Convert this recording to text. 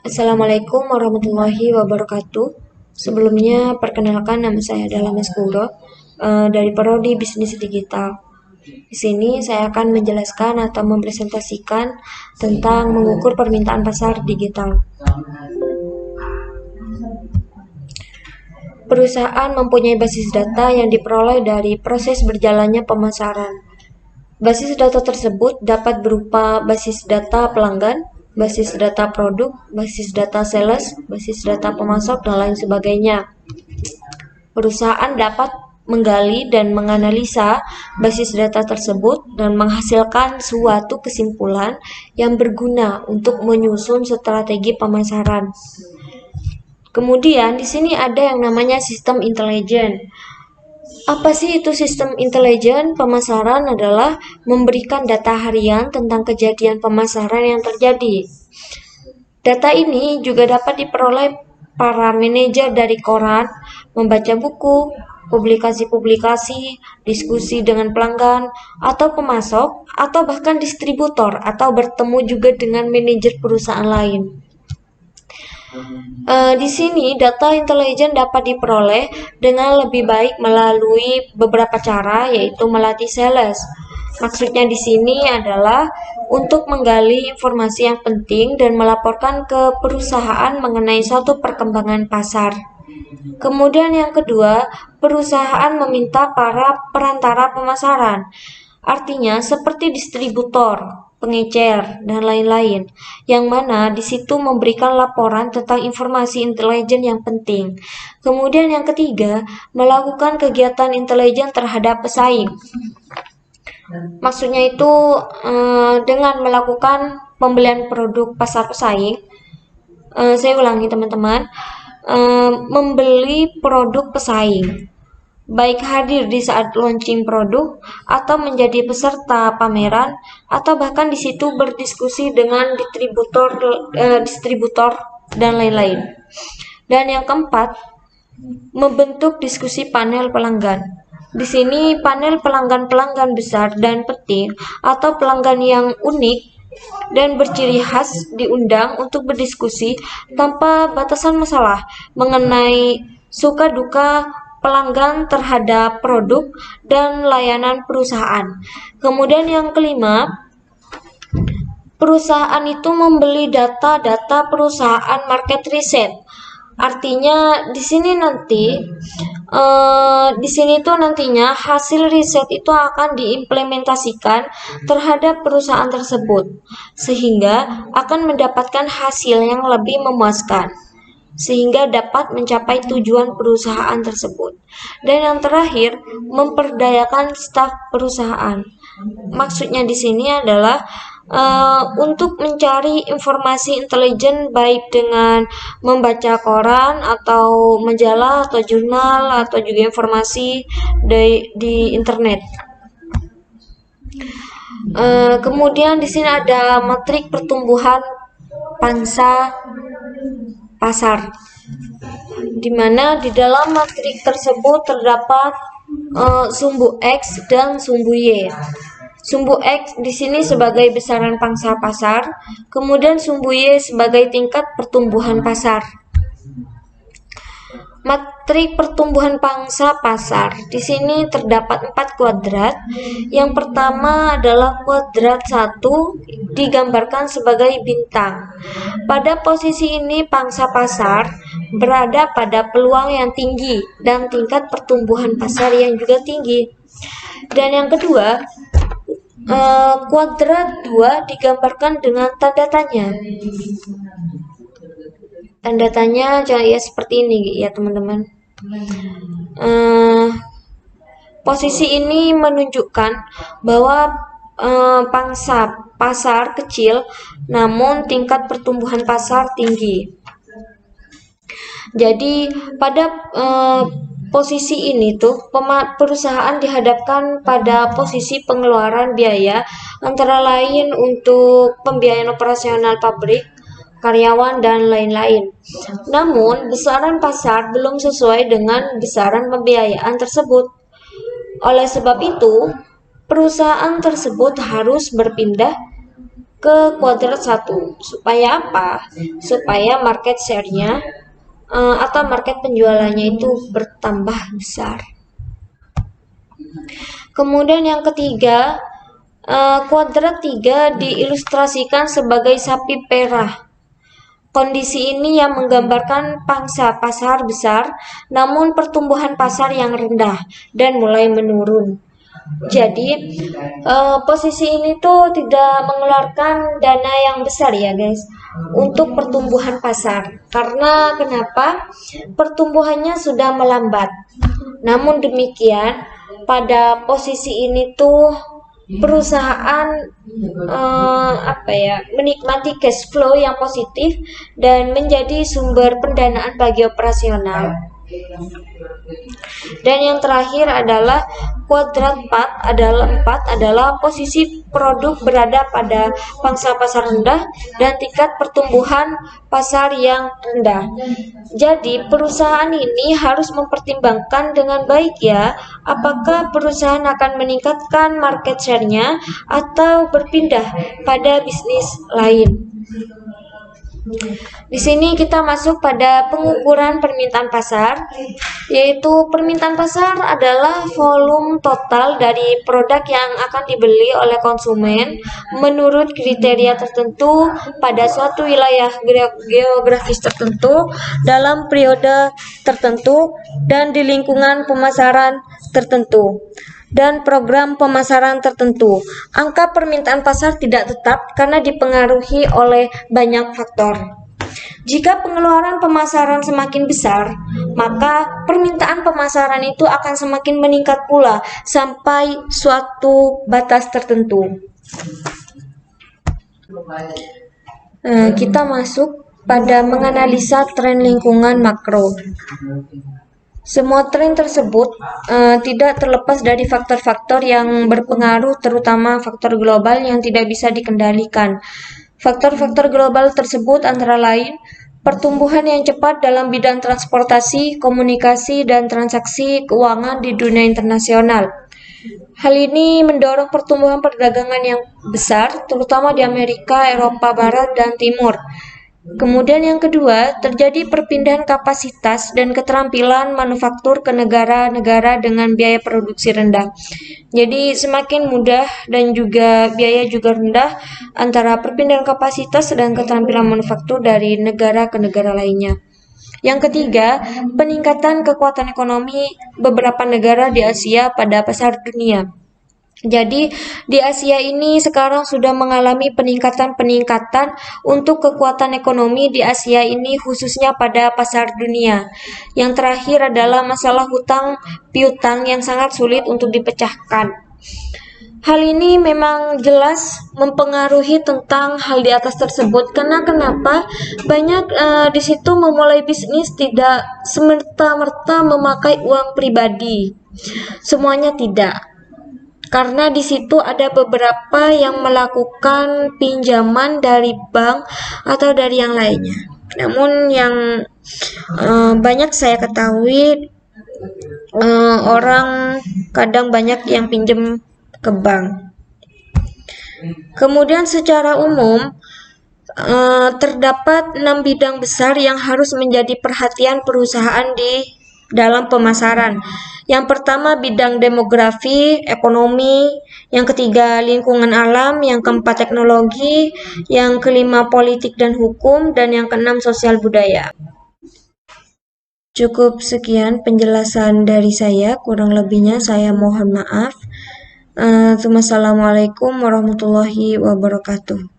Assalamualaikum warahmatullahi wabarakatuh. Sebelumnya, perkenalkan nama saya adalah Mas Kuro dari Prodi Bisnis Digital. Di sini saya akan menjelaskan atau mempresentasikan tentang mengukur permintaan pasar digital. Perusahaan mempunyai basis data yang diperoleh dari proses berjalannya pemasaran. Basis data tersebut dapat berupa basis data pelanggan, basis data produk, basis data sales, basis data pemasok, dan lain sebagainya. Perusahaan dapat menggali dan menganalisa basis data tersebut dan menghasilkan suatu kesimpulan yang berguna untuk menyusun strategi pemasaran. Kemudian di sini ada yang namanya sistem intelijen. Apa sih itu sistem intelijen pemasaran? Adalah memberikan data harian tentang kejadian pemasaran yang terjadi. Data ini juga dapat diperoleh para manajer dari koran, membaca buku, publikasi-publikasi, diskusi dengan pelanggan atau pemasok, atau bahkan distributor, atau bertemu juga dengan manajer perusahaan lain. Di sini data intelijen dapat diperoleh dengan lebih baik melalui beberapa cara, yaitu melatih sales. Maksudnya di sini adalah untuk menggali informasi yang penting dan melaporkan ke perusahaan mengenai suatu perkembangan pasar. Kemudian yang kedua, perusahaan meminta para perantara pemasaran. Artinya seperti distributor, pengecer, dan lain-lain, yang mana di situ memberikan laporan tentang informasi intelijen yang penting. Kemudian yang ketiga, melakukan kegiatan intelijen terhadap pesaing. Maksudnya itu dengan melakukan pembelian produk pasar pesaing. Saya ulangi teman-teman, membeli produk pesaing, baik hadir di saat launching produk, atau menjadi peserta pameran, atau bahkan di situ berdiskusi dengan distributor dan lain-lain. Dan yang keempat, membentuk diskusi panel pelanggan. Di sini panel pelanggan besar dan penting atau pelanggan yang unik dan berciri khas diundang untuk berdiskusi tanpa batasan masalah mengenai suka duka pelanggan terhadap produk dan layanan perusahaan. Kemudian yang kelima, perusahaan itu membeli data perusahaan market research. Artinya di sini nantinya hasil riset itu akan diimplementasikan terhadap perusahaan tersebut sehingga akan mendapatkan hasil yang lebih memuaskan sehingga dapat mencapai tujuan perusahaan tersebut. Dan yang terakhir, memperdayakan staf perusahaan. Maksudnya di sini adalah untuk mencari informasi intelijen baik dengan membaca koran atau majalah atau jurnal atau juga informasi di internet. Kemudian di sini ada metrik pertumbuhan pangsa pasar, di mana di dalam metrik tersebut terdapat sumbu X dan sumbu Y. Sumbu X di sini sebagai besaran pangsa pasar, kemudian sumbu Y sebagai tingkat pertumbuhan pasar. Metrik pertumbuhan pangsa pasar. Di sini terdapat 4 kuadrat. Yang pertama adalah kuadrat 1 digambarkan sebagai bintang. Pada posisi ini pangsa pasar berada pada peluang yang tinggi dan tingkat pertumbuhan pasar yang juga tinggi. Dan yang kedua, kuadrat 2 digambarkan dengan tanda tanya. Tanda tanya ya seperti ini ya teman-teman. Posisi ini menunjukkan bahwa pangsa pasar kecil namun tingkat pertumbuhan pasar tinggi. Jadi pada posisi ini perusahaan dihadapkan pada posisi pengeluaran biaya antara lain untuk pembiayaan operasional pabrik, karyawan, dan lain-lain. Namun, besaran pasar belum sesuai dengan besaran pembiayaan tersebut. Oleh sebab itu, perusahaan tersebut harus berpindah ke kuadrat 1. Supaya apa? Supaya market share-nya atau market penjualannya itu bertambah besar. Kemudian yang ketiga, kuadrat 3 diilustrasikan sebagai sapi perah. Kondisi ini yang menggambarkan pangsa pasar besar, namun pertumbuhan pasar yang rendah dan mulai menurun. Jadi posisi ini tuh tidak mengeluarkan dana yang besar ya guys untuk pertumbuhan pasar. Karena kenapa? Pertumbuhannya sudah melambat. Namun demikian, pada posisi ini tuh perusahaan menikmati cash flow yang positif dan menjadi sumber pendanaan bagi operasional. Dan yang terakhir adalah kuadrat 4 adalah posisi produk berada pada pangsa pasar rendah dan tingkat pertumbuhan pasar yang rendah. Jadi perusahaan ini harus mempertimbangkan dengan baik ya, apakah perusahaan akan meningkatkan market share-nya atau berpindah pada bisnis lain. Di sini kita masuk pada pengukuran permintaan pasar, yaitu permintaan pasar adalah volume total dari produk yang akan dibeli oleh konsumen menurut kriteria tertentu pada suatu wilayah geografis tertentu dalam periode tertentu dan di lingkungan pemasaran tertentu dan program pemasaran tertentu. Angka permintaan pasar tidak tetap karena dipengaruhi oleh banyak faktor. Jika pengeluaran pemasaran semakin besar, maka permintaan pemasaran itu akan semakin meningkat pula sampai suatu batas tertentu. Kita masuk pada menganalisa tren lingkungan makro. Semua tren tersebut tidak terlepas dari faktor-faktor yang berpengaruh, terutama faktor global yang tidak bisa dikendalikan. Faktor-faktor global tersebut antara lain pertumbuhan yang cepat dalam bidang transportasi, komunikasi, dan transaksi keuangan di dunia internasional. Hal ini mendorong pertumbuhan perdagangan yang besar, terutama di Amerika, Eropa Barat, dan Timur. Kemudian yang kedua, terjadi perpindahan kapasitas dan keterampilan manufaktur ke negara-negara dengan biaya produksi rendah. Jadi semakin mudah dan juga biaya juga rendah antara perpindahan kapasitas dan keterampilan manufaktur dari negara ke negara lainnya. Yang ketiga, peningkatan kekuatan ekonomi beberapa negara di Asia pada pasar dunia. Jadi di Asia ini sekarang sudah mengalami peningkatan untuk kekuatan ekonomi di Asia ini khususnya pada pasar dunia. Yang terakhir adalah masalah hutang piutang yang sangat sulit untuk dipecahkan. Hal ini memang jelas mempengaruhi tentang hal di atas tersebut. Karena kenapa? Banyak di situ memulai bisnis tidak semerta-merta memakai uang pribadi. Semuanya tidak. Karena di situ ada beberapa yang melakukan pinjaman dari bank atau dari yang lainnya. Namun yang banyak saya ketahui orang kadang banyak yang pinjam ke bank. Kemudian secara umum terdapat 6 bidang besar yang harus menjadi perhatian perusahaan di dalam pemasaran. Yang pertama bidang demografi, ekonomi, yang ketiga lingkungan alam, yang keempat teknologi, yang kelima politik dan hukum, dan yang keenam sosial budaya. Cukup sekian penjelasan dari saya, kurang lebihnya saya mohon maaf. Wassalamualaikum warahmatullahi wabarakatuh.